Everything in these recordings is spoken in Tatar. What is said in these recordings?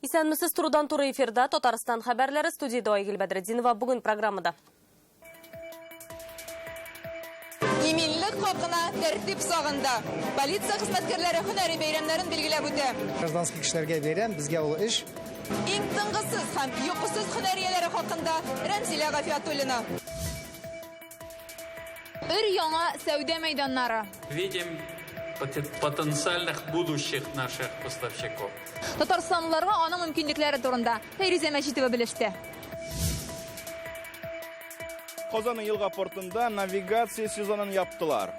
Исәнмесез турудан туры эфирда Татарстан хәбәрләре, студияда Айгөл Бәдретдинова. Бүген программада. Иминлек хакына тәртип сагында. Полиция хезмәткәрләре һөнәри бәйрәмнәрен билгеләп үтә. Гражданский кешеләргә бәйрәм, безгә ул эш. Иң тынгысыз һәм йокысыз һөнәрияләре хакында Рәмзилә Гафиятуллина. Өр-яңа сәүдә мәйданнары. Видим потенциальных будущих наших поставщиков. Татарстанлыларга аның мөмкинлекләре турында Фәризә Мәҗитова белеште. Казан елга портында навигация сезонын яптылар.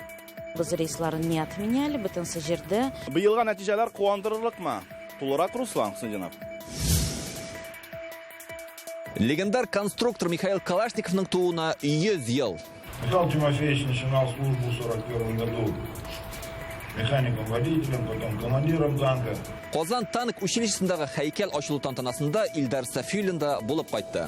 Biz рейсларын не отменяли, бөтенсе җирдә. Быелга нәтиҗәләр куандырырлыкмы? Тулырак Руслан Хусейнов. Легендар конструктор Михаил Калашниковның тууына 100 ел. Михаил Тимофеевич начинал службу в 1941 году механиком-водителем, потом командиром танка. Казан танк училищесындагы һәйкәл ачылу тантанасында Илдар Сафиуллин да булып кайтты.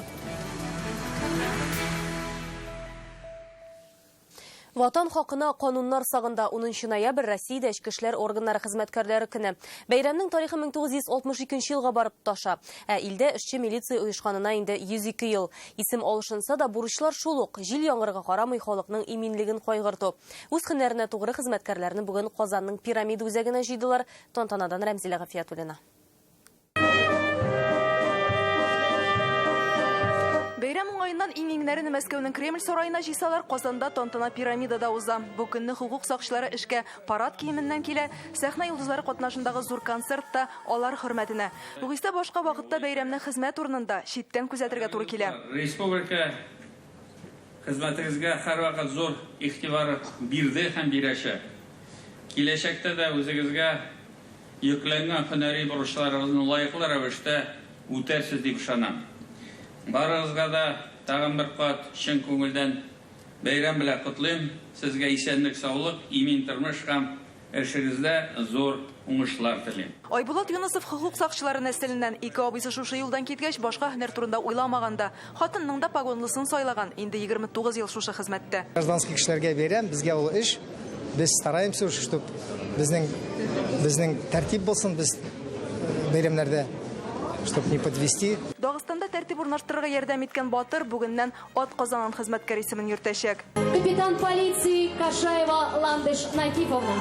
Ватан хакына кануннар сагында 10 ноябрь Россиядә эчке эшләр органнары хезмәткәрләре көне. Бәйрәмнең тарихы 1962 елга барып таша. Илдә эшче милиция оешканына инде 102 ел. Исем алышынса да бурычлар шул ук. Җил яңгырга карамый халыкның иминлеген кайгырту. Үз һөнәренә тугры хезмәткәрләрне бүген Казанның пирамида үзәгенә җыйдылар. Тантанадан Рәмзилә Гафиятуллина. Бәйрәм уңаеннан иңнәрен Мәскәүнең Кремль сараена җыйсалар, Казанда тантана пирамидада уза. Бу көнне хукук сакчылары эшкә парад киеменнән килә, сәхнә йолдызлары катнашындагы зур концертта алар хөрмәтенә. Югыйсә башка вакытта бәйрәмне хезмәт урынында читтән күзәтергә туры килә. Республика хезмәтегезгә һәрвакыт зур игътибар бирде һәм бирәчәк. Киләчәктә дә үзегезгә йөкләнгән һөнәри бурычларыгызны лаеклы рәвештә үтәрсез дип ышанам. Барыгызга да тагын бер кат чын күңелдән бәйрәм белән котлыйм. Сезгә исәнлек, саулык, имин тормыш һәм эшегездә зур уңышлар телим. Айбулат Юнысов хукук сакчылары нәселеннән 2 абыйсы шушы юлдан киткәч, башка һөнәр турында уйламаганда, хатынның да погонлысын сайлаган, инде 29 ел шушы хезмәттә. Гражданский кешеләргә бәйрәм, безгә ул эш. Без стараемся, чтобы безнең тәртип булсын, без бәйрәмнәрдә, чтобы не подвести. Дагыстанда тәртип урнаштырырга ярдәм иткән батыр бүгеннән ат казанган хезмәткәр исемен йөртәчәк. Капитан полиции Кашаева Ландыш Накифовна.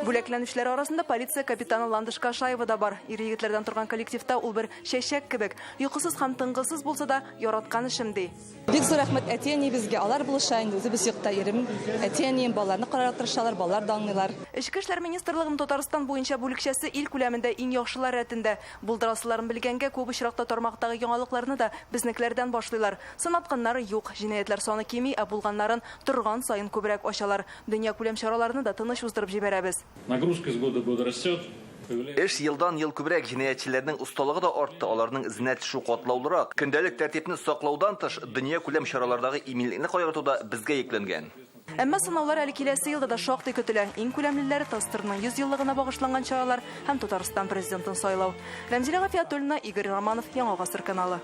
Бүләкләнүчләр арасында полиция капитаны Ландыш Кашаева да бар. Ир-егетләрдән торган коллективта ул бер чәчәк кебек. Йокысыз һәм тынгысыз булса да яраткан эшем ди. Бик зур рәхмәт әтиәни безгә. Алар булыша инде үзебез юкта ирем. Әтиәнием балаларны карап тырышалар, балалар даңлыйлар. Эчке эшләр министрлыгының Татарстан буенча бүлекчәсе ил күләмендә иң яхшылар рәтендә. Булдырасыларын белгәнгә күп очракта тармактагы яңалыкларны да безнекеләрдән башлыйлар. Сынатканнары юк, җинаятьләр саны кими, булганнарын торган сайын күбрәк ачалар. Дөнья күләм чараларны да тыныч уздырып җибәрәбез. Нагрузка с года в год растет. Эш елдан-ел күбрәк җинаятьчеләрнең усталыгы да артты, аларның эзенә төшү катлаулырак. Көндәлек тәртипне саклаудан тыш, дөнья күләм чаралардагы иминлекне кайгыртуда безгә йөкләнгән. Әмма сынаулар әле киләсе елда да шактый көтелә. Иң күләмлеләре Тастырның 100 еллыгына багышланган чаралар һәм Татарстан президентын сайлау. Рәмзилә Гафиятуллина, Игорь Романов, Яңа гасыр каналы.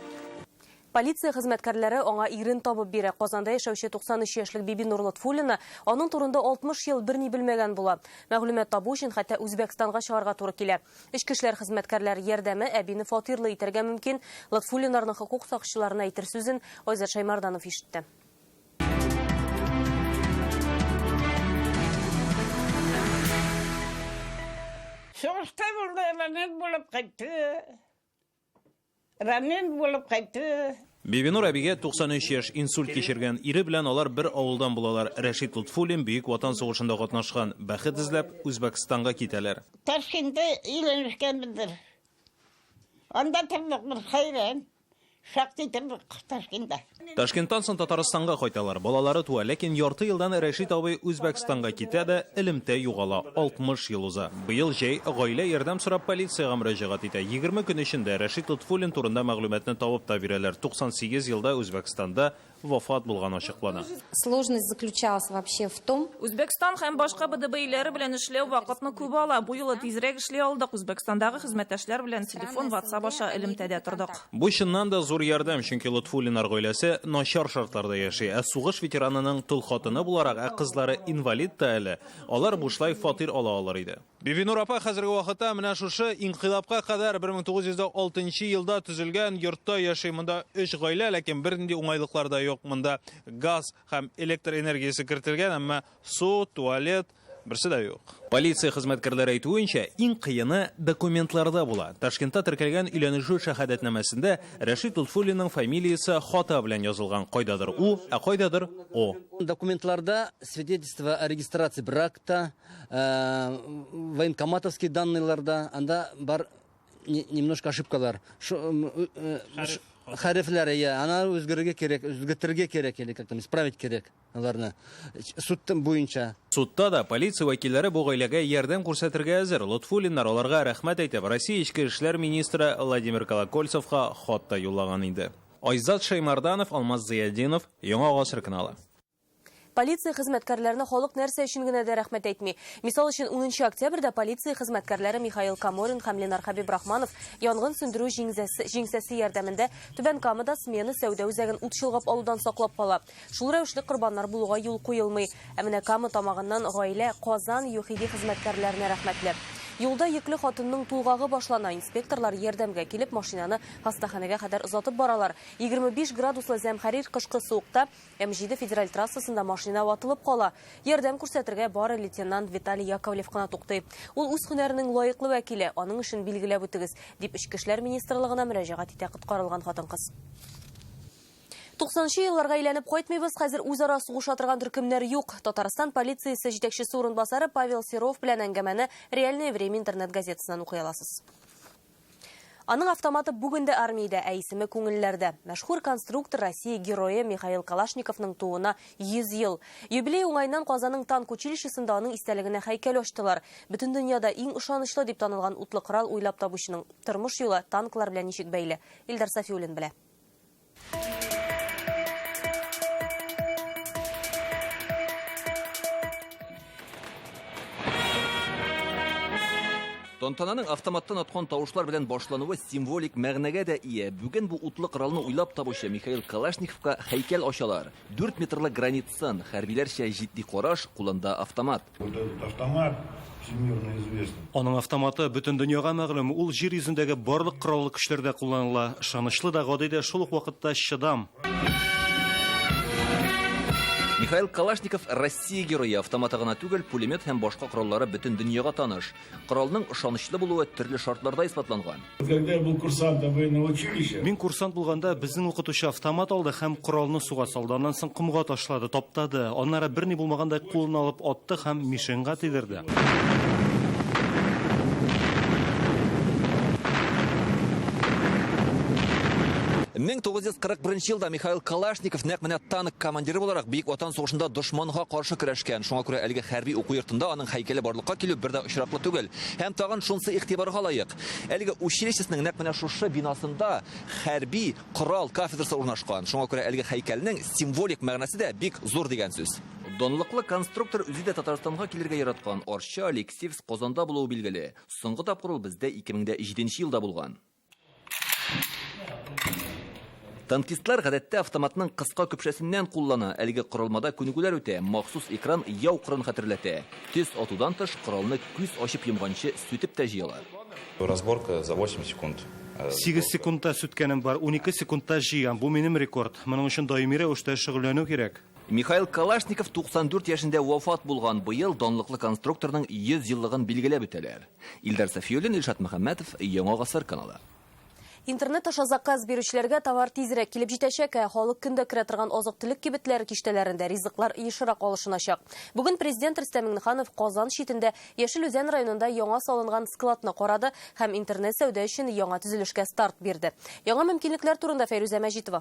Полиция хезмәткәрләре аңа ирен табып бирә. Казанда яшәүче 93 яшьлек Биби Нурлатфуллина аның турында 60 ел берни белмәгән була. Мәгълүмат табу өчен хәтта Үзбәкстанга чыгарга туры килә. Эчке эшләр хезмәткәрләре ярдәме әбине фатирлы итәргә мөмкин. Латфуллинарның хукук сакчыларына әйтер сүзен Айзат Шаймарданов ишетте. Соғышта болды, ранен булып кайтты. Бибинур әбигә 93 яшь инсульт кичергән. Ире белән алар бер авылдан булалар. Рәшит Лутфуллин Бөек Ватан сугышында катнашкан. Бәхет эзләп Үзбәкстанга китәләр. Ташкентта өйләнешкәнбездер. Анда тормык бер хәйран. Шактый тормык Ташкентта. Ташкенттан соң Татарстанга кайталар. Балалары туа, ләкин ярты елдан Рәшит абый Үзбәкстанга китә дә элемтә югала. 60 ел уза. Быел җәй гаилә ярдәм сорап полициягә мөрәҗәгать итә. 20 көн эчендә Рәшит Лутфуллин турында мәгълүматны табып та бирәләр. 98 елда Үзбәкстанда вафат булган ачыклана. Сложность заключалась вообще в том... Үзбәкстан һәм башка БДБ-ләре белән эшләү вакытны күп ала. Бу юлы тизрәк эшли алдык. Үзбәкстандагы хезмәттәшләр белән телефон, WhatsApp аша элемтәдә тордык. Бу чыннан да зур ярдәм, чөнки Лутфуллиннар гаиләсе начар шартларда яши. Сугыш ветеранының тол хатыны буларак, кызлары инвалид та әле. Алар бушлай фатир ала алыр иде. Бибинур апа хәзерге вакытта менә шушы инкыйлабка кадәр 1906 елда төзелгән йортта яши. Монда 3 гаилә, ләкин бернинди уңайлыклар да юк. Монда газ һәм электр энергиясе кертелгән, әмма су, туалет берсе дә юк. Полиция хезмәткәрләре әйтүенчә, иң кыены документларда була. Ташкентта теркәлгән өйләнешү шәһадәтнамәсендә Рәшит Лутфуллинның фамилиясе хата белән язылган. Кайдадыр у, кайдадыр о. Документларда свидетельство о регистрации бракта, военкоматовские данныйларда, анда бар немножко ошибкалар. Хәрефләре, ана үзгәрергә кирәк, үзгәртергә кирәк, или как там исправить кирәк аларны. Судтан буенча. Судта да полиция вәкилләре бу гаиләгә ярдәм күрсәтергә әзер. Лутфуллиннар аларга рәхмәт әйтеп, Россия ичке эшләр министры Владимир Колокольцевка хат та юллаган инде. Айзат Шаймарданов, Алмаз Зиядинов, Яңа Гасыр каналы. Полиция хезмәткәрләренә халык нәрсә өчен генә дә рәхмәт әйтми. Мисал өчен 10 октябрьдә полиция хезмәткәрләре Михаил Каморин һәм Ленар Хабибрахманов янгын сөндерү җиңсәсе ярдәмендә Түбән Камада смена сәүдә үзәген ут чылгап алудан саклап кала. Шул рәвешле корбаннар булуга юл куелмый. Ә менә Кама тамагыннан гаилә Казан ЮХИДИ хезмәткәрләренә рәхмәтле. Юлда йөкле хатынның тулгагы башлана. Инспекторлар ярдәмгә килеп машинаны хастаханәгә кадәр озатып баралар. 25 градуслы зәмхәрир кышкы суыкта М7 федераль трассасында машина ватылып кала. Ярдәм күрсәтергә бары лейтенант Виталий Яковлев кына туктый. Ул үз һөнәренең лаеклы вәкиле, аның эшен билгеләп үтегез, дип Ичке эшләр министрлыгына мөрәҗәгать итә коткарылган хатын-кыз. 90-нчы елларга әйләнеп кайтмыйбыз, хәзер үзара сугыша торган төркемнәр юк. Татарстан полициясе җитәкчесе урынбасары Павел Серов белән әңгәмәне «Реальное время» интернет газетасыннан укый аласыз. Аның автоматы бүген дә армиядә, ә исеме күңелләрдә. Мәшһүр конструктор Россия герое Михаил Калашниковның тууына 100 ел. Юбилей уңайнан Казанның танк училищесында аның истәлегенә һәйкәл ачтылар. Бөтен дөньяда иң ышанычлы дип танылган утлы корал уйлап табучының тормыш юлы танклар белән ничек бәйле. Илдар Сафиуллин белә. Тантананың автоматтан аткан тавышлар белән башлануы символик мәгънәгә дә ия. Бүген бу утлы коралны уйлап табучы Михаил Калашниковка һәйкәл ачалар. 4 метрлы гранитсын, хәрбиләрчә җитди караш, кулында автомат. Автомат всемирно известный. Аның автоматы бөтен дөньяга мәгълүм. Ул җир йөзендәге барлык кораллы көчләрдә кулланыла. Ышанычлы да, гади дә, шул ук вакытта чыдам. Михаил Калашников Россия герое. Автоматы гына түгел, пулемет һәм башка кораллары бөтен дөньяга таныш. Коралның ышанычлы булуы төрле шартларда исбатланган. Когда я был курсантом военного училища, Мин курсант булганда безнең укытучы автомат алды һәм коралны суга салды. Аннан соң кумга ташлады, таптады. Аннары берни булмагандай кулын алып атты һәм мишенга тидерде. 1941 елда Михаил Калашников нәкъ менә танк командиры буларак Бөек Ватан сугышында дошманга каршы көрәшкән. Шуңа күрә әлеге хәрби уку йортында аның һәйкәле барлыкка килү бер дә очраклы түгел. Һәм тагын шунысы игътибарга лаек. Әлеге училищесенең нәкъ менә шушы бинасында хәрби корал кафедрасы урнашкан. Шуңа күрә әлеге һәйкәлнең символик мәгънәсе дә бик зур дигән сүз. Данлыклы конструктор үзе дә Татарстанга килергә яраткан. Арча Алексеевск Казанда булуы билгеле. Соңгы тапкыр ул бездә 2007 елда булган. Танкистлар гадәттә автоматның кыска көпшәсеннән куллана. Әлеге корылмада күнегүләр үтә. Махсус экран яу кырын хәтерләтә. Тез атудан тыш коралны күз ачып йомганчы сүтеп тә җыялар. Разборка за 8 секунд. 8 секундта сүткәнем бар, 12 секундта җыям. Бу минем рекорд. Моның өчен даими рәвештә шөгыльләнү кирәк. Михаил Калашников 94 яшендә вафат булган. Быел данлыклы конструкторның 100 еллыгын билгеләп үтәләр. Илдар Сафиуллин, Илшат Мөхәммәтов, Яңа Гасыр каналы. Интернет аша заказ бирүчеләргә товар тизрәк килеп җитәчәк, халык көндә керә торган азык-төлек кибетләре киштәләрендә ризыклар ешрак алышыначак. Бүген президент Рөстәм Миңнеханов Казан шитендә Яшел Үзән районында яңа салынган складны карады һәм интернет сәүдә өчен яңа төзелешкә старт бирде. Яңа мөмкинлекләр турында Фәйрүзә Мәҗитова.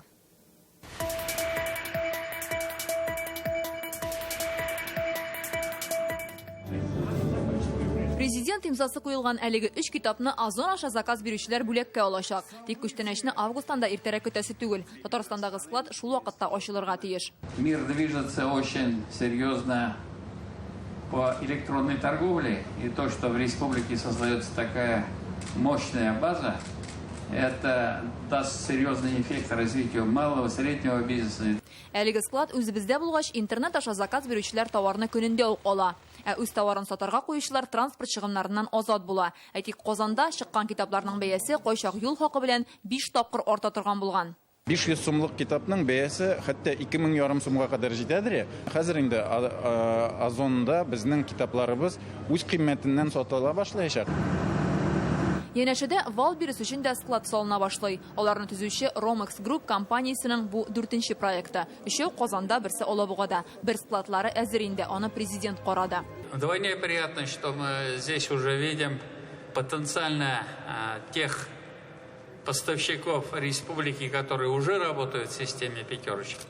Президент имзасы куелган әлеге 3 китапны Озон аша заказ бирүчеләр бүләккә алачак. Тик күчтәнәчне августанда иртәрәк көтәсе түгел. Татарстандагы склад шул вакытта ачылырга тиеш. Мир движется очень серьезно по электронной торговле. И то, что в республике создается такая мощная база, это даст серьезный эффект развитию малого и среднего бизнеса. Әлеге склад үзебездә булгач, интернет аша заказ бирүчеләр товарны көнендә үк ала. Үз товарын сатарга куючылар транспорт чыгымнарыннан азат була. Әйтик, Казанда чыккан китапларның бәясе кайчак юл хакы белән 5 тапкыр арта торган булган. 500 сумлык китапның бәясе хәтта 2500 сумга кадәр җитәдер. Хәзер инде Озонда безнең китапларыбыз үз кыйммәтеннән сатыла башлаячак. Янәшәдә вал бирү өчен дә склад салына башлый. Аларны төзүче Romex Group компаниясенең бу 4нче проекты. Өчәү Казанда, берсе Алабугада. Бер складлары әзер инде, аны президент карады. Вдвойне приятно, что мы здесь уже видим потенциально тех поставщиков республики, которые уже работают в системе пятерочки.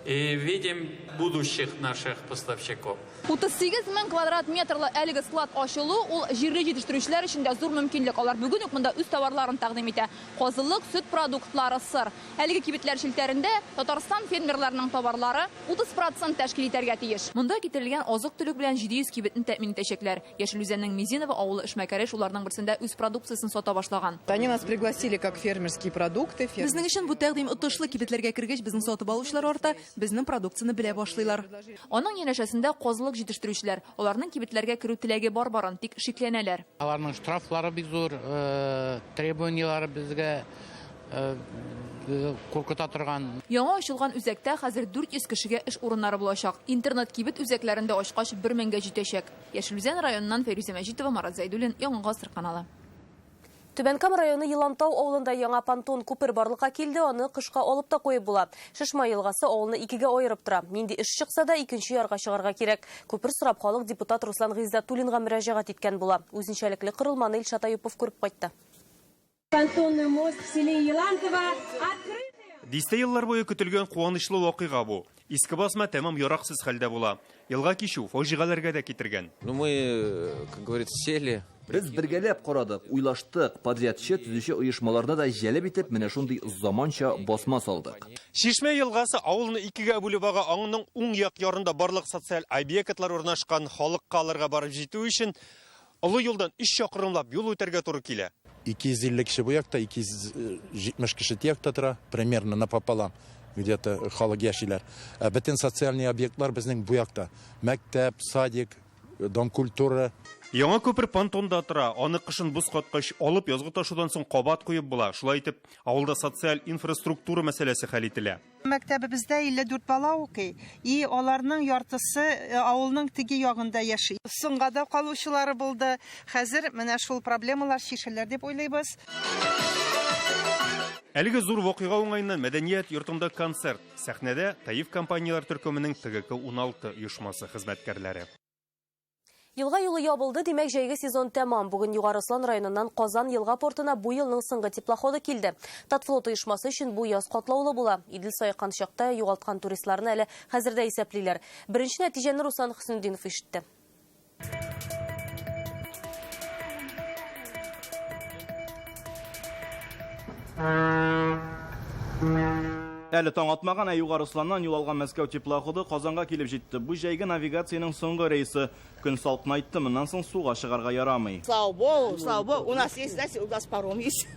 И видим будущих наших поставщиков. 38 мең квадрат метрлы әлеге склад ачылу, ул җирле җитештерүчеләр өчен дә зур мөмкинлек. Алар бүген үк монда үз товарларын тәкъдим итә. Казылык, сөт продуктлары, сыр. Әлеге кибетләр шелтәрендә Татарстан фермерларының товарлары 30% тәшкил итәргә тиеш. Монда китерелгән азык-төлек белән 700 кибетне тәэмин итәчәкләр. Яшел Үзәннең Мизинова авылы эшмәкәре уларның берсендә үз продукциясын сата башлаган. Они нас пригласили как фермерские продукты. Безнең өчен бу тәкъдим отышлы кибетләргә кергәч, безнең сатып алучылар арта, безнең продукцияны белә башлыйлар. Аның янәшәсендә казылык җитештерүчеләр, аларның кибетләргә керү теләге бар-барын, тик шикләнәләр. Аларның штрафлары бик зур, требованиялары безгә куркыта торган. Яңа ачылган үзәктә хәзер 400 кешегә эш урыннары булачак. Интернет кибет үзәкләрендә ачкач 1000-гә җитәчәк. Яшел Үзән районыннан Фәрүзә Мәҗитова, Марат Зәйдуллин, Яңа Гасыр каналы. Түбәнкам районы Елантау авылында яңа понтон күпер барлыкка килде, аны кышка алып та куеп була. Шишма елгасы авылны икегә аерып тора. Нинди эш чыкса да икенче ярга чыгарга кирәк. Күпер сорап халык депутат Руслан Гыйздатуллинга мөрәҗәгать иткән була. Үзенчәлекле кырылманы Илшат Аюпов күреп кайтты. Понтонный мост в селе Елантово открыт. Дисте еллар буе көтелгән куанычлы вакыйга бу. Иске басма тәмам яраксыз хәлдә була. Елга кичү фаҗигаләргә дә китергән. Мы, как говорится, сели. Без бергәләп карадык, уйлаштык, подрядчы, төзүче оешмаларда да җәлеп итеп, менә шундый заманча басма салдык. Шишмә елгасы авылны икегә бүлеп ага, аңның уң як ярында барлык социаль объектлар урнашкан, халыкка алырга барып җитү өчен олы юлдан 3 чакрымлап юл үтәргә туры килә. 250 кеше бу якта, 270 кеше тиякта тора, примерно напополам. Где-то халык яшиләр. Бөтен социальный объектлар безнең бу якта. Мәктәп, садик, дом культуры. Яңа күпер понтонда тора, аны кышын буз каткач алып язгы ташудан соң кабат куеп була. Шулай итеп, авылда социаль инфраструктура мәсьәләсе хәл ителә. Мәктәбебездә 54 бала укый, и аларның яртысы авылның теге ягында яши. Соңгада калучылары булды. Хәзер менә шул проблемалар шишеләр дип уйлыйбыз. Әлеге зур вакыйга уңайыннан мәдәният йортында концерт. Сәхнәдә Таиф компаниялар төркеменең ТГК-16 оешмасы хезмәткәрләре. Елга юлы ябылды, димәк җәйге сезон тәмам. Бүген Югары Ослан районыннан Казан елга портына бу елның соңгы теплоходы килде. Татфлот оешмасы өчен бу яз катлаулы була. Идел сайкан чакта югалткан туристларны әле хәзердә исәплиләр. Беренче нәтиҗәне Руслан Хөснетдинов ишетте. Әле таң атмаган Югары Осланнан юл алган Мәскәү теплоходы Казанга килеп җитте. Бу җәйге навигациянең соңгы рейсы. Көн салкынайтты, моннан соң суга чыгарга ярамый. Слава Богу, у нас есть, знаете, у нас паром есть.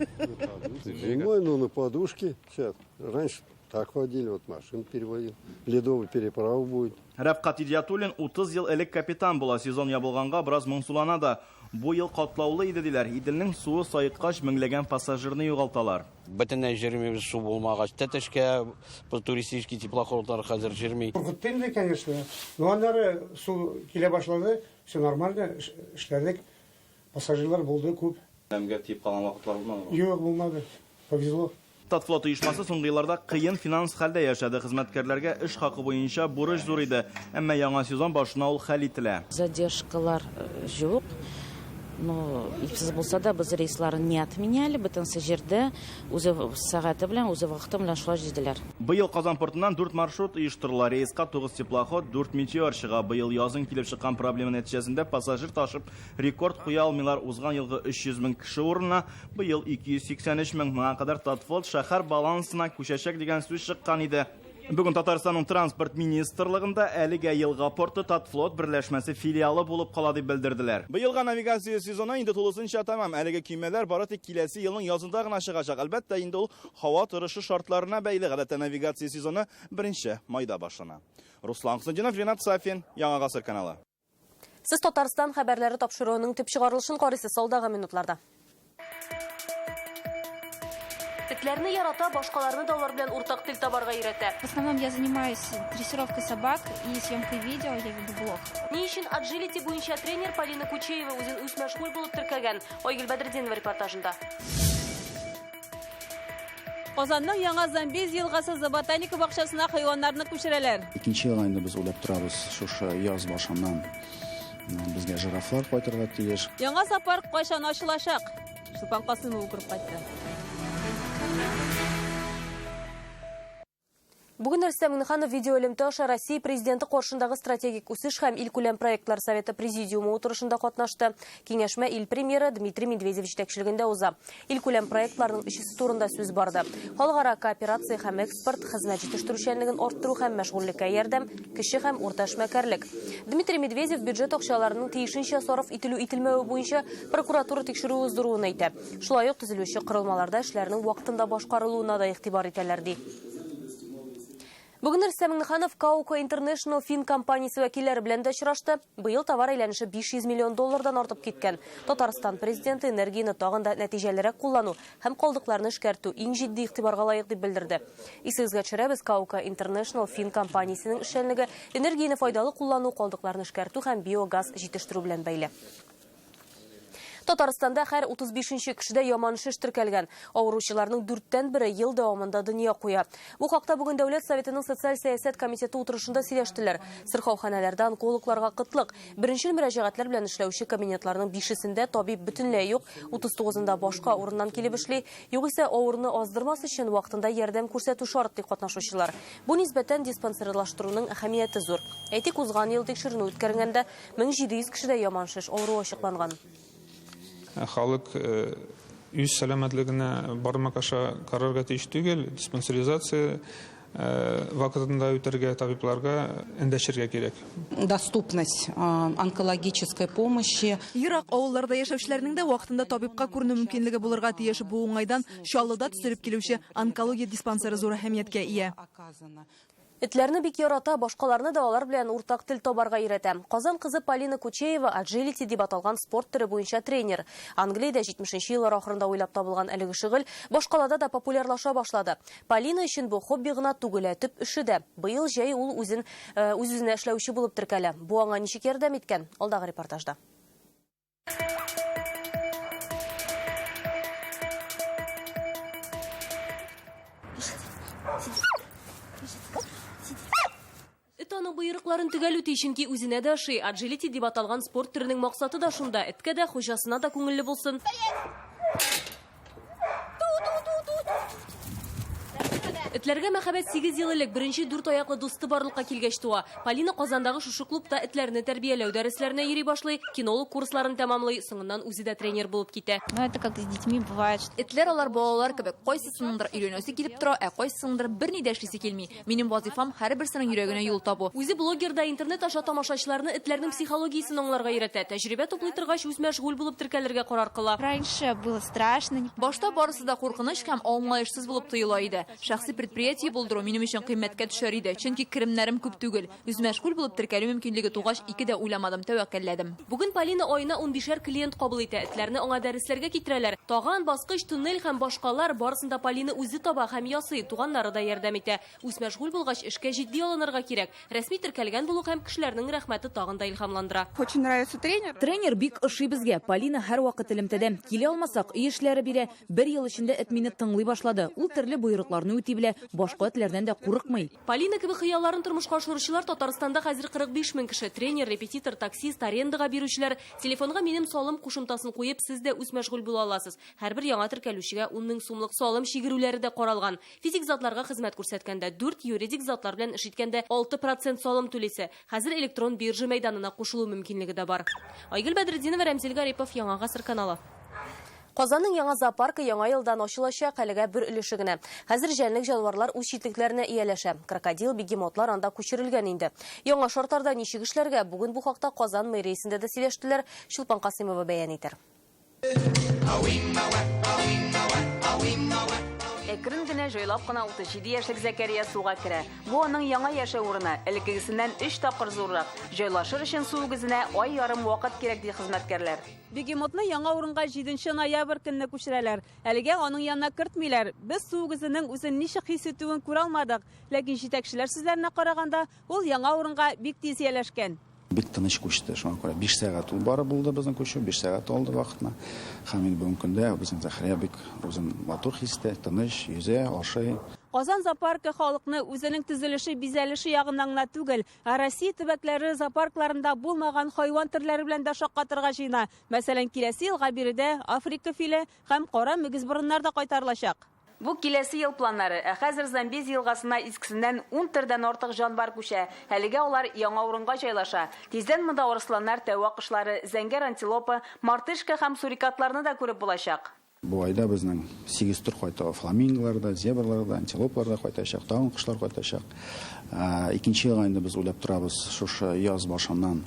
Зимой, на подушке. Сейчас. Раньше так водили, вот машин переводил. Ледовый переправа будет. Рәфкат Идиятуллин 30 ел элек капитан була. Сезон ябылганга бераз моңсулана да. Бу ел катлаулы иде диләр. Иделнең суы сайыккач меңләгән пассажирны югалталар. Бөтенләй җирмибез су булмагач, тәтешкә туристический теплоходлар хәзер җирми. Куркытты, конечно. Но аннары су килә башлады, все нормально, эшләдек. Пассажирлар булды күп. Ләмгә тип калган вакытлар булмады. Юк, булмады. Повезло. Татфлот оешмасы соңгы елларда кыен финанс хәлдә яшәде. Хезмәткәрләргә эш хакы буенча бурыч зур иде. Әмма яңа сезон башына ул хәл ителә. Задержкалар юк. Но ипсез булса да без рейсларын не отменяли, бөтен җирдә үзе сәгате белән, үзе вакыты белән шулай җиделәр. Быел Казан портыннан 4 маршрут оештырыла. Рейска 9 теплоход, 4 метеор чыга. Быел язын килеп чыккан проблема нәтиҗәсендә пассажир ташып рекорд куя алмыйлар. Узган елгы 300 мең кеше урынына быел 283 меңгә кадәр Татфлот шәһәр балансына күчәчәк дигән сүз чыккан иде. Бүген Татарстанның транспорт министрлыгында әлегә елга порты Татфлот берләшмәсе филиалы булып кала дип белдерделәр. Быелга навигация сезоны инде тулысынча тамам. Әлеге көймәләр бары тик киләсе елның язында гына чыгачак. Әлбәттә, инде ул һава торышы шартларына бәйле. Гадәттә навигация сезоны 1 майда башлана. Руслан Хөснетдинов, Ренат Сафин, Яңа Гасыр каналы. Сіз Татарстан хәбәрләре тапшыруының төп чыгарылышын карыйсыз алдағы минутларда. Этләрне ярата, башкаларны да алар белән уртак тел табарга өйрәтә. В основном я занимаюсь дрессировкой собак и съемкой видео, я веду блог. Ни өчен Agility буенча тренер Полина Кучеева үзен үз мәшгуль булып теркәгән? Айгөл Бәдретдинова репортажында. Казанның Яңа Замбез елгасы ботаника бакчасына хайваннарны күчерәләр. Икенче елга инде без уйлап торабыз, шушы яз башыннан безгә жирафлар кайтырга тиеш. Яңа зоопарк кайчан ачылачак? Шулпан Касымова күреп кайтты. Бүген Рөстәм Миңнеханов видеоэлемтә аша Россия президенты каршындагы стратегик үсеш һәм илкүләм проектлар советы президиумы утырышында катнашты. Киңәшмә ил премьеры Дмитрий Медведев җитәкчелегендә уза. Илкүләм проектларның өчесе турында сүз барды. Халыкара кооперация һәм экспорт, хезмәт җитештерүчәнлеген арттыру һәм мәшгульлеккә ярдәм, кече һәм урта эшмәкәрлек. Дмитрий Медведев бюджет акчаларының тиешенчә сарыф ителү-ителмәве буенча прокуратура тикшерү уздыруын әйтә. Шулай ук төзелүче корылмаларда эшләрнең вакытында башкарылуына да игътибар итәләр ди. Бүген Рөстәм Миңнеханов Kauko International Fin компаниясе вәкилләре белән дә очрашты. Быел товар әйләнеше $500 миллион артып киткән. Татарстан президенты энергияны тагын да нәтиҗәлерәк куллану һәм калдыкларны эшкәртү иң җитди игътибарга лаек дип белдерде. Исегезгә төшерәбез, Kauko International Fin компаниясенең эшчәнлеге энергияны файдалы куллану, калдыкларны эшкәртү һәм биогаз җитештерү белән бәйле. Татарстанда һәр 35-нче кешедә яман шеш теркәлгән. Авыручыларның 4-тән 1 ел дәвамында дөнья куя. Бу хакта бүген Дәүләт Советының социаль сәясәт комитеты утырышында сөйләштеләр. Сырхауханәләрдә онкологларга кытлык. Беренче мөрәҗәгатьләр белән эшләүче кабинетларның 5-сендә табиб бөтенләй юк, 39-ында башка урыннан килеп эшли, югыйсә авырны аздырмас өчен вакытында ярдәм күрсәтү шарт ди катнашучылар. Бу нисбәтән диспансерлаштыруның әһәмияте зур. Әйтик, узган ел тикшеренү үткәргәндә 1700 кешедә яман шеш авыру ачыкланган. Халык үз сәламәтлегенә бармак аша карарга тиеш түгел, диспансеризация вакытында үтәргә табибларга эндәшергә кирәк. Доступность онкологической помощи. Ерак авылларда яшәүчеләрнең дә вакытында табибка күренү мөмкинлеге булырга тиеш. Бу уңайдан Чаллыда төзелеп килүче онкология диспансеры зур әһәмияткә ия. Этләрне бик ярата, башкаларны да алар белән уртак тел табарга өйрәтә. Казан кызы Полина Кучеева Agility дип аталган спорт төре буенча тренер. Англиядә 70-нче еллар ахырында уйлап табылган әлеге шөгыль башкалада да популярлаша башлады. Полина өчен бу хобби гына түгел, төп эше дә. Быел җәй ул үз-үзенә эшләүче булып теркәлә. Бу аңа ничек ярдәм иткән? Алдагы репортажда. Аның буйрыкларын төгәлү тиешенки үзенә дә ошый. Agility дип аталган спорт төренең максаты да шунда. Эткә дә, хуҗасына да күңелле булсын. Этләргә мәхәббәт 8 ел элек беренче 4 аяклы дусты барлыкка килгәч туа. Полина Казандагы шушы клубта этләрне тәрбияләү дәресләренә йөри башлый, кинолог курсларын тәмамлый, соңыннан үзе дә тренер булып китә. Ну это как с детьми бывает. Этләр алар балалар кебек, кайсысыныңдыр өйрәнәсе килеп тора, кайсысыныңдыр берни дә эшлисе килми. Минем вазифам һәрберсенең йөрәгенә юл табу. Үзе блогер да интернет аша тамашачыларны этләрнең психологиясын аңларга өйрәтә. Тәҗрибә туплый торгач үз мәшгуль булып теркәлергә карар кыла. Раньше было страшно. Башта барысы да куркыныч һәм аңлаешсыз булып тоела иде. Шәхси предприятие булдыру минем өчен кыйммәткә төшәр иде. Чөнки керемнәрем күп түгел. Үз мәшгуль булып теркәлү мөмкинлеге тугач, ике дә уйламадым, тәвәккәлләдем. Бүген Полина аена 15 клиент кабул итә. Этләрне аңа дәресләргә китерәләр. Таган, баскыч, туннель һәм башкалар барысында Полина үзе таба һәм ясый, туганнары да ярдәм итә. Үз мәшгуль булгач, эшкә җитди алынырга кирәк. Рәсми теркәлгән булу һәм кешеләрнең рәхмәте тагын да илһамландыра. Очень нравится тренер. Тренер бик ошый безгә. Полина һәр вакыт элемтәдә. Килә алмасак, эшләре бирә. 1 ел эчендә эт мине тыңлый башлады. Ул төрле буйрыкларны үти белә. Башка этләрдән дә курыкмый. Полина кебек хыялларын тормышка ашыручылар Татарстанда хәзер 45 мең кеше. Тренер, репетитор, таксист, арендага бирүчеләр. Телефонга минем салым кушымтасын куеп, сез дә үз мәшгуль була аласыз. Һәрбер яңа теркәлүчегә 10 мең сумлык салым шигерүләре дә каралган. Физик затларга хезмәт күрсәткәндә 4, юридик затлар белән эш иткәндә 6% салым түлисе. Хәзер электрон биржа мәйданына кушылу мөмкинлеге дә бар. Айгөл Бәдретдинова, Рәмзил Гарипов, Яңа гасыр каналы. Казанның яңа зоопаркы яңа елдан ачылачак, әлегә бер өлеше генә. Хәзер җәнлек җанварлар үз читлекләренә ияләшә. Крокодил, бегемотлар анда күчерелгән инде. Яңа шартларда ничек эшләргә? Бүген бу хакта Казан мэриясендә дә сөйләштеләр. Чулпан Касымова бәян итер. әкрен генә җайлап кына 37 яшьлек Зәкәрия суга керә. Бу аның яңа яшәү урыны, элеккегесеннән 3 тапкыр зуррак. Җайлашыр өчен су үгезенә ай ярым вакыт кирәк ди хезмәткәрләр. Бегемотны яңа урынга 7 ноябрь көнне күчерәләр. Әлегә аның янына кертмиләр. Без су үгезенең үзен ничек хис итүен күрә алмадык, ләкин җитәкчеләр сүзләренә караганда, ул яңа урынга бик тиз ияләшкән. Бик тыныч күчте, шуңа күрә 5 сәгать ул бары булды безнең күчү, 5 сәгать алды вакытна. Һәм инде бүгенге көндә безнең Зәхрия бик үзен матур хистә, тыныч, йөзә, ашый. Казан зоопаркы халыкны үзенең төзелеше, бизәлеше ягыннан гына түгел, Россия төбәкләре зоопаркларында булмаган хайван төрләре белән дә шаккатырга җыена. Мәсәлән, киләсе елга биредә Африка филе һәм кара мөгез борыннар да кайтарылачак. Бу киләсе ел планнары. Хәзер Замбези елгасына искесеннән 10 төрдән артык җанвар күчә. Әлегә алар яңа урынга җайлаша. Тиздән монда арысланнар, тәвә кошлары, зәңгәр антилопа, мартышка һәм сурикатларны да күреп булачак. Бу айда безнең 8 төр кайта, фламинголар да, зебрлар да, антилоплар да кайтачак, тагын кошлар кайтачак. Икенче елга инде без уйлап торабыз, шушы яз башыннан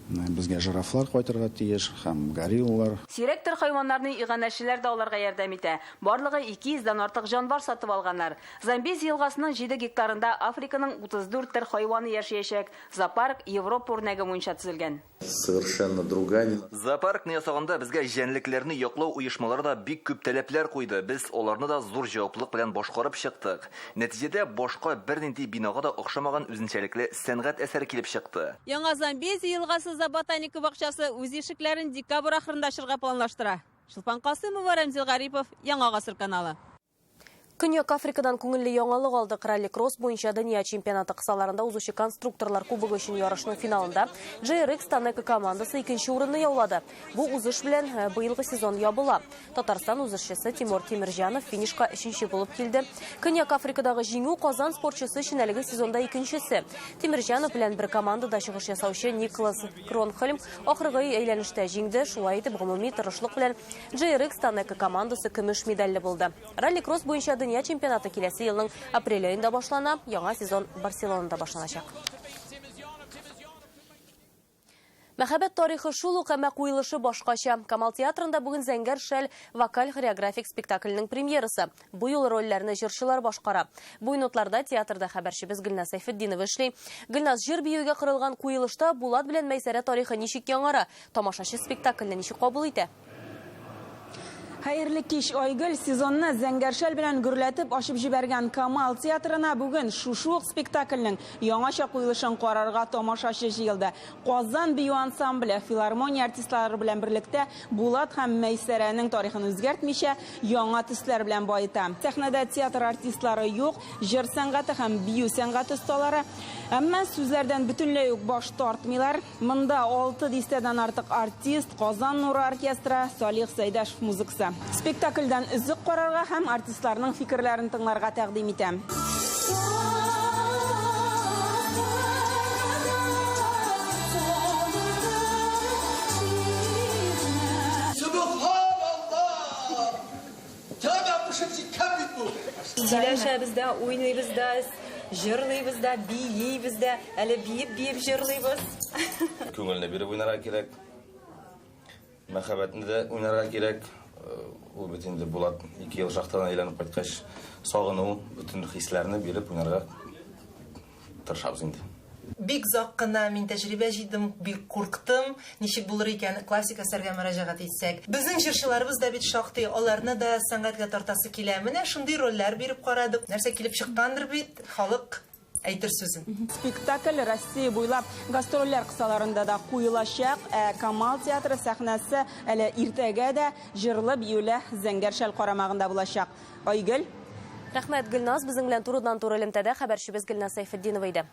безгә жирафлар кайтырга тиеш һәм гориллалар. Сиректор хайваннарны иганәчеләр дә аларга ярдәм итә. Барлыгы 200-дән артык җанвар сатып алганнар. Замбези елгасының 7 гектарында Африканың 34 төр хайваны яшәячәк. Зоопарк Европа үрнәге буенча төзелгән. Совершенно другая. Зоопаркны ясаганда безгә җәнлекләрне яклау оешмалары да бик күп таләпләр куйды. Без аларны да зур җаваплылык белән башкарып чыктык. Нәтиҗәдә башка бернинди бинага да охшамаган үзенчәлекле сәнгать әсәре килеп чыкты. Яңа Замбези елгасы ботаника бакчасы үз ишекләрен декабрь ахырында ачырга планлаштыра. Шулпан Касымова, Рамзил Гарипов, Яңа гасыр каналы. Көньяк Африкадан күңелле яңалык алды. Ралли-кросс буенча дөнья чемпионаты кысаларында узучы конструкторлар кубогы өчен ярышның финалында JRX Танека командасы 2нче урынны яулады. Бу узыш белән быелгы сезон ябыла. Татарстан узышчысы Тимур Тимирҗанов финишка 3нче булып килде. Көньяк Африкадагы җиңү Казан спортчысы өчен әлеге сезонда 2нчесе. Тимирҗанов белән бер командада чыгыш ясаучы Николас Кронхольм ахыргы әйләнештә җиңде. Шулай итеп, гомуми тырышлык белән JRX Танека командасы көмеш медальле булды. Ралли-кросс буенча дөнья чемпионаты киләсе елның апрель айында башлана, яңа сезон Барселонада башланачак. Мәхәббәт тарихы шул ук, әмма куелышы башкача. Камал театрында бүген Зәңгәр шәл вокаль-хореографик спектакльнең премьерасы. Бу юл рольләрне җырчылар башкара. Бу минутларда театрда хәбәрчебез Гөлназ Сайфетдинова эшли. Гөлназ, җыр биюгә корылган куелышта Булат белән Мәйсәрә тарихы ничек яңара? Тамашачы спектакльне ничек кабул итә? Хәерле кич, Айгөл, сезонны Зәңгәр белән гөрләтеп ашып җибәргән Камал театрына бүген шушы спектакльнең яңача куелышын карарга тамашачы җыелды. Казан бию ансамбле филармония артистлары белән берлектә Булат һәм Мәйсәрәнең тарихын үзгәртмичә яңа төсләр белән баета. Сәхнәдә театр артистлары юк, җыр сәнгате һәм бию сәнгате осталары, әмма сүзләрдән бөтенләй үк баш тартмыйлар. Монда 6 дистәдән артык артист, Казан Нуры оркестры, Салих Сәйдәшев музыкасы. Спектакльдән үзек карарга һәм артистларның фикерләрен тыңларга тәкъдим итәм. Сөйләшәбез дә, уйныйбыз да, җырлыйбыз да, биейбез дә, әле биеп җырлыйбыз. Күңелне биреп уйнарга кирәк. Мәхәббәтне дә уйнарга кирәк. Ул бит инде Булат 2 ел шахтадан әйләнеп кайткач, сагыну, бүтән хисләрне биреп уйнарга тырышабыз инде. Бик зак кына мин тәҗрибә җыйдым, бик курктым. Ничек булыр икән классик әсәргә мөрәҗәгать итсәк. Безнең җырчыларыбыз да бит шактый, аларны да сәнгатькә тартасы килә. Менә шундый рольләр биреп карадык. Нәрсә килеп чыккандыр бит, халык әйтер сүзен. Спектакль Россия буйлап гастрольләр кысаларында да куелачак. Камал театры сәхнәсе әле иртәгә дә җырлы биюле Зәңгәр шәл карамагында булачак. Айгөл. Рәхмәт, Гөлназ. Безнең белән турыдан-туры элемтәдә хәбәрчебез Гөлназ Сайфетдинова иде.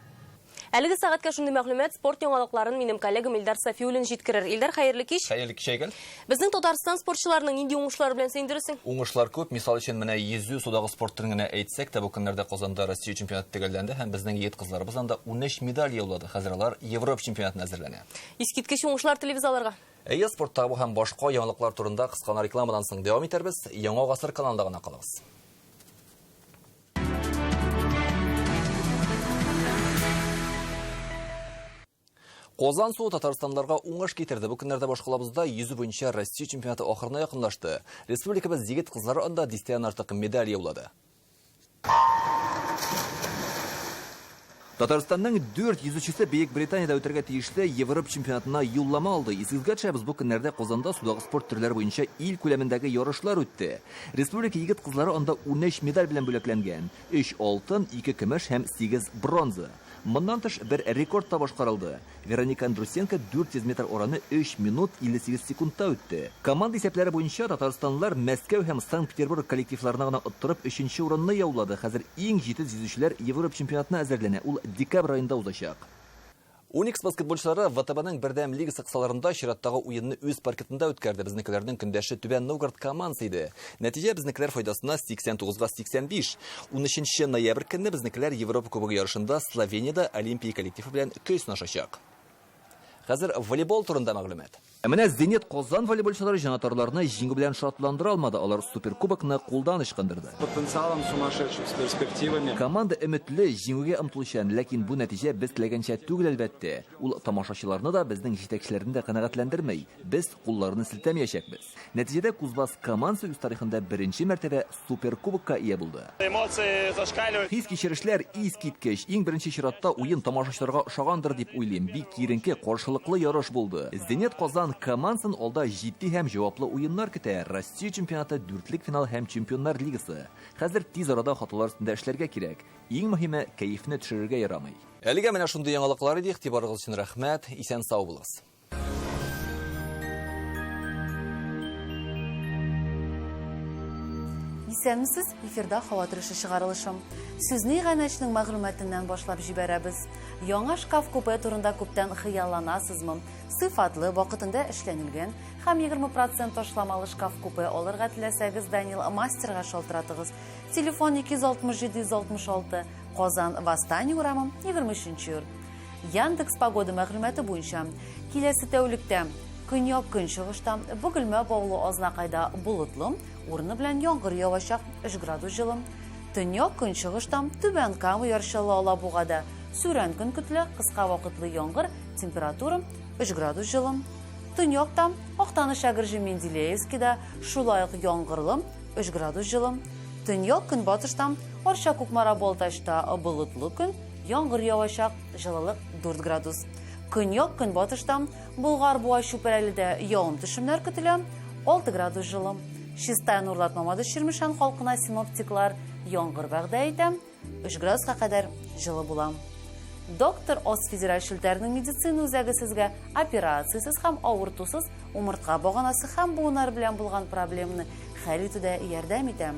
Әлеге сәгатькә шундый мәгълүмат, спорт яңалыкларын минем коллегам Илдар Сафиуллин җиткерер. Илдар, хәерле кич. Хәерле кич, Айгөл. Безнең Татарстан спортчыларының нинди уңышлары белән сөендерәсең? Уңышлар күп. Мисал өчен менә йөзү судагы спорт төрен генә әйтсәк, бу көннәрдә Казанда Россия чемпионаты төгәлләнде һәм безнең егет кызларыбыз анда 13 медаль яулады. Хәзер алар Европа чемпионатына әзерләнә. Искиткеч уңышлар телевизияларга. Спорттагы бу һәм башка яңалыклар турында кыскана рекламадан соң дәвам итәрбез. Яңа гасыр каналында гына калабыз. Qozan суы Татарстанларға уңыш кетерді. Бұл күндерде башқалабызда yüzü бойынша Россия чемпионаты ақырына якынлашты. Республикабыз егет қызлары анда 10-тен артық медаль яулады. Татарстанның 4 yüzүчісі Бейік Британияда өтірге тиішті Европа чемпионатына юллама алды. Есіңізге біз бұл күндерде Qozanda судағы спорт түрлері бойынша ил көлеміндегі ярышлар өтті. Республика егет қызлары анда 13 медаль белән бүләкләнгән. 3 алтын, 2 көмеш һәм 8 бронза. Моннан тыш бір рекорд та башкарылды. Вероника Андрусенко 400 метр ораны 3 минут 58 секундта өтті. Команда исәпләре буенча татарстанлылар Мәскәү һәм Санкт-Петербург коллективларына гына оттырып 3нче урынны яулады. Хәзер иң җитез yüзүчеләр Европа чемпионатына әзерләнә. Ул декабрь айында узачак. Уникс баскетболчылары ВТБның бердәм лигасы кысаларында чираттагы уенны үз паркетында үткәрде. Безнекеләрнең көндәше Түбән Новгород командасы иде. Нәтиҗә безнекеләр файдасына 89-85. 13 ноябрь көнне безнекеләр Европа кубогы ярышында Словениядә Олимпия коллективы белән көй сынашачак. Хәзер волейбол турында мәгълүмат. Менә Зенит Qozan волейболчылары җанатарларны җиңү белән шатландыра алмады. Алар суперкубокны кулдан ычкындырды. Потенциалом сумасшедшим, с перспективами. Команда өметле, җиңүгә омтылучан, ләкин бу нәтиҗә без теләгәнчә түгел әлбәттә. Ул тамашачыларны да безнең җитәкчеләрне дә канәгатьләндермәй. Без кулларны селтәмәячәкбез. Нәтиҗәдә Кузбасс командасы үз тарихында беренче мәртәбә суперкубокка ия булды. Эмоции зашкаливают. Хис кичерешләр искиткеч. Иң беренче чиратта уен тамашачыларга ошагандыр дип уйлыйм. Бик киеренке, каршылыклы ярыш булды. Зенит Qozan командасын алда җитди һәм җаваплы уеннар көтә. Россия чемпионаты, дүртлек финал һәм чемпионнар лигасы. Хәзер тиз арада хаталар өстендә эшләргә кирәк. Иң мөһиме кәефне төшерергә ярамый. Әлегә менә шундый яңалыклар иде. Игътибарыгыз өчен рәхмәт. Исән сау булыгыз. Исәнмесез, эфирда һава торышы чыгарылышым. Сүзне Ганәчнең мәгълүматыннан башлап җибәрәбез. Яңа шкаф купе турында күптән хыялланасызмы? Сыйфатлы, вакытында эшләнелгән һәм 20% ташламалы шкаф купе алырга теләсәгез, Данил мастерга шалтыратыгыз. Телефон 260-766, Qozan Восстание урамы 23-нче. Яндекс погода мәгълүматы буенча киләсе тәүлектә көньяк көнчыгышта Бөгелмә Баулы Азнакайда болытлы, урыны белән яңгыр явачак 3 градус җылы. Төньяк көнчыгышта Түбән Кама яршалы Алабугада сүрән көн көтелә, кыска вакытлы яңгыр, температура 3 градус җылы. Төньякта Актаныш Әгерҗе Менделеевскида шулай ук яңгырлы 3 градус җылы. Төньяк көнбатышта Арча Кукмара Балтачта болытлы көн, яңгыр явачак, җылылык 4 градус. Көньяк көнбатышта Болгар Буа Чүпрәледә явым-төшемнәр көтелә 6 градус җылы. Чистая Нурлат Мамадыш Чирмешан халкына синоптиклар яңгыр вәгъдә итә, 3 градуска кадәр җылы була. Доктор Оз федераль шелтәрнең медицина үзәге сезгә операциясыз һәм авыртусыз умыртка баганасы һәм буыннар белән булган проблеманы хәл итүдә ярдәм итә.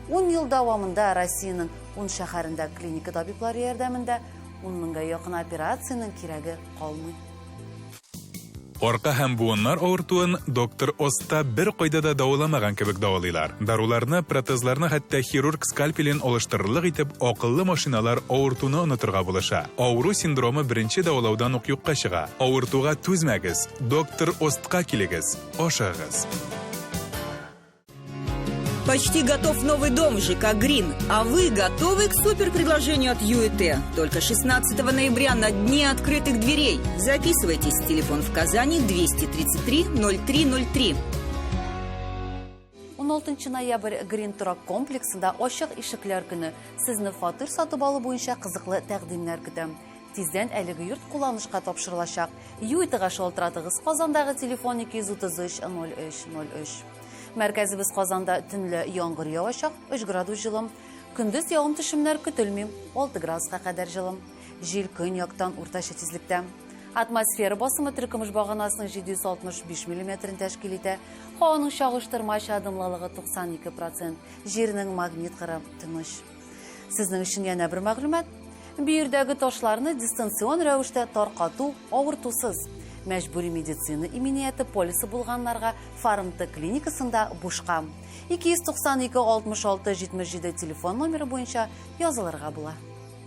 10 ел дәвамында Россиянең 10 шәһәрендә клиника табиблары ярдәмендә 10 меңгә якын операциянең кирәге калмый. Арка һәм буыннар авыртуын доктор Оста бер кайда да дауламаган кебек дәвалыйлар. Даруларны, протезларны, хәтта хирург скальпелен алыштырырлык итеп, акыллы машиналар авыртуны онытырга булыша. Авыру синдромы беренче дәвалаудан ук юкка чыга. Авыртуга түзмәгез. Доктор Остка килегез. Ашагыз. Почти готов новый дом ЖК «Грин». А вы готовы к суперпредложению от ЮЭТ? Только 16 ноября на Дне открытых дверей. Записывайтесь. Телефон в Казани 233 0303. 16 ноябрь Грин Турак комплексында ачык ишекләр көне. Сезне фатир сатып алу буенча кызыклы тәкъдимнәр көтә. Тиздән әлеге йорт кулланышка тапшырылачак. ЮЭТга шалтыратыгыз. Казандагы телефон 233 0303. Мәркәзебез Казанда төнле яңгыр явачак, 3 градус җылы. Көндез явым-төшемнәр көтелми, 6 градуска кадәр җылы. Җил көньяктан уртача тизлектә. Атмосфера басымы төркемеш баганасының 765 мм тәшкил итә. Һаваның чагыштырмача адымлылыгы 92%. Җирнең магнит кыры тыныч. Сезнең өчен яңа бер мәгълүмат. Биердәге ташларны дистанцион рәвештә таркату авыртусыз. Мәҗбүри медицина иминияты полисы булганнарга Фармты клиникасында бушка. 292-66-77 телефон номеры буенча язылырга була.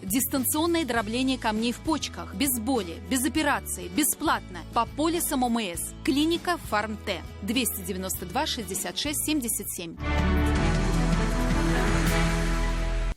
Дистанционное дробление камней в почках, без боли, без операции, бесплатно, по полисам ОМС. Клиника Фармте. 292-66-77.